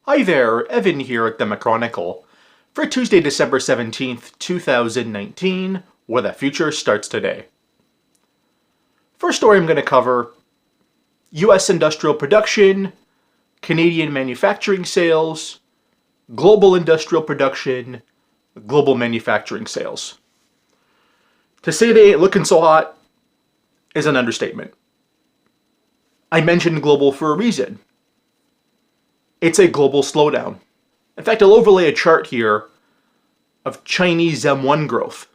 Hi there, Evan here at Demochronicle for Tuesday, December 17th, 2019, where the future starts today. First story I'm going to cover, U.S. industrial production, Canadian manufacturing sales, global industrial production, global manufacturing sales. To say they ain't looking so hot is an understatement. I mentioned global for a reason. It's a global slowdown. In fact, I'll overlay a chart here of Chinese M1 growth.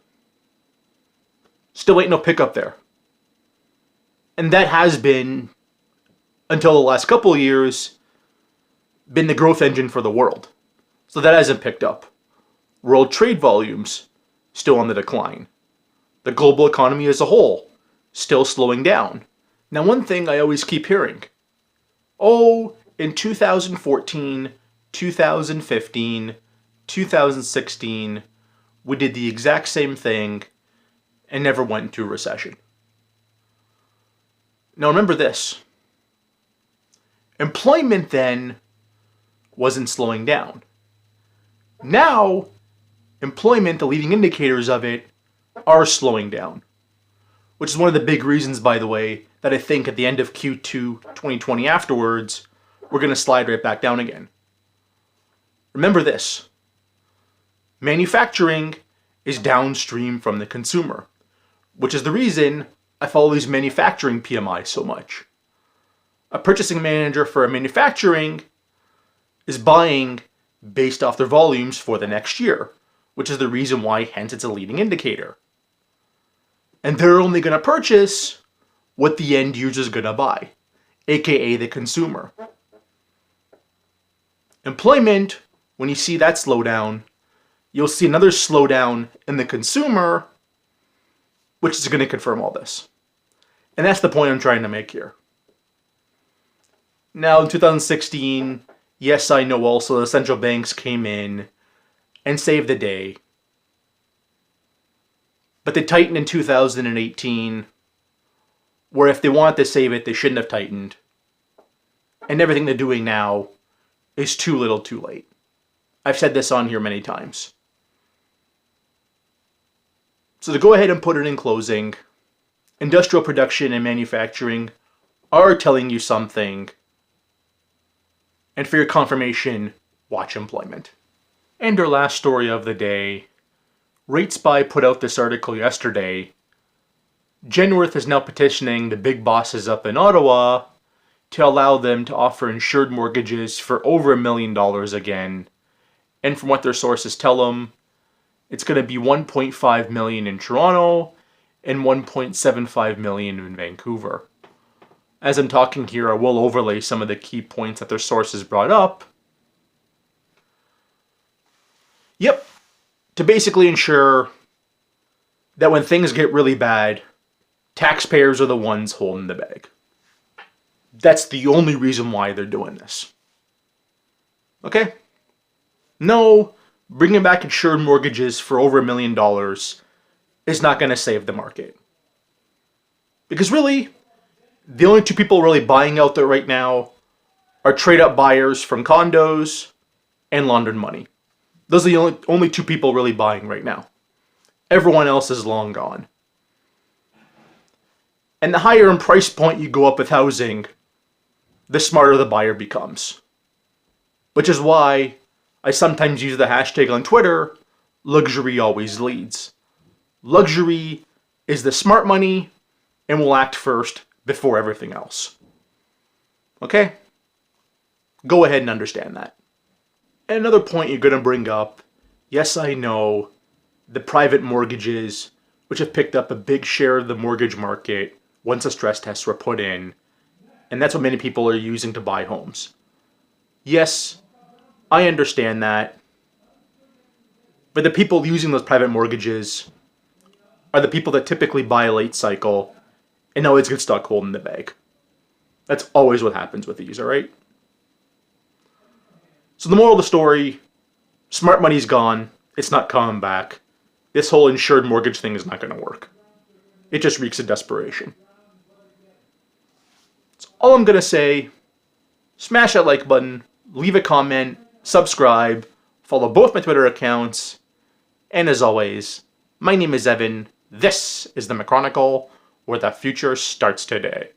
Still ain't no pickup there. And that has been, until the last couple of years, been the growth engine for the world. So that hasn't picked up. World trade volumes, still on the decline. The global economy as a whole, still slowing down. Now, one thing I always keep hearing, in 2014, 2015, 2016, we did the exact same thing and never went into a recession. Now remember this. Employment then wasn't slowing down. Now, employment, the leading indicators of it, are slowing down. Which is one of the big reasons, by the way, that I think at the end of Q2 2020 afterwards, we're going to slide right back down again. Remember this. Manufacturing is downstream from the consumer, which is the reason I follow these manufacturing PMIs so much. A purchasing manager for a manufacturing is buying based off their volumes for the next year, which is the reason why, hence, it's a leading indicator. And they're only going to purchase what the end user is going to buy, aka the consumer. Employment, when you see that slowdown, you'll see another slowdown in the consumer, which is going to confirm all this. And that's the point I'm trying to make here. Now, in 2016, yes, I know also the central banks came in and saved the day. But they tightened in 2018, where if they wanted to save it, they shouldn't have tightened. And everything they're doing now is too little too late. I've said this on here many times. So to go ahead and put it in closing, industrial production and manufacturing are telling you something. And for your confirmation, watch employment. And our last story of the day, RateSpy put out this article yesterday. Genworth is now petitioning the big bosses up in Ottawa to allow them to offer insured mortgages for over $1 million again. And from what their sources tell them, it's going to be $1.5 million in Toronto and $1.75 million in Vancouver. As I'm talking here, I will overlay some of the key points that their sources brought up. Yep, to basically ensure that when things get really bad, taxpayers are the ones holding the bag. That's the only reason why they're doing this. Okay? No, bringing back insured mortgages for over $1 million is not going to save the market. Because really, the only two people really buying out there right now are trade-up buyers from condos and laundered money. Those are the only two people really buying right now. Everyone else is long gone. And the higher in price point you go up with housing, the smarter the buyer becomes. Which is why I sometimes use the hashtag on Twitter, luxury always leads. Luxury is the smart money and will act first before everything else. Okay? Go ahead and understand that. And another point you're going to bring up, yes, I know, the private mortgages, which have picked up a big share of the mortgage market once the stress tests were put in, and that's what many people are using to buy homes. Yes, I understand that, but the people using those private mortgages are the people that typically buy a late cycle and always get stuck holding the bag. That's always what happens with these, alright? So the moral of the story, smart money's gone, it's not coming back. This whole insured mortgage thing is not going to work. It just reeks of desperation. That's all I'm going to say. Smash that like button, leave a comment, subscribe, follow both my Twitter accounts, and as always, my name is Evan. This is the McChronicle, where the future starts today.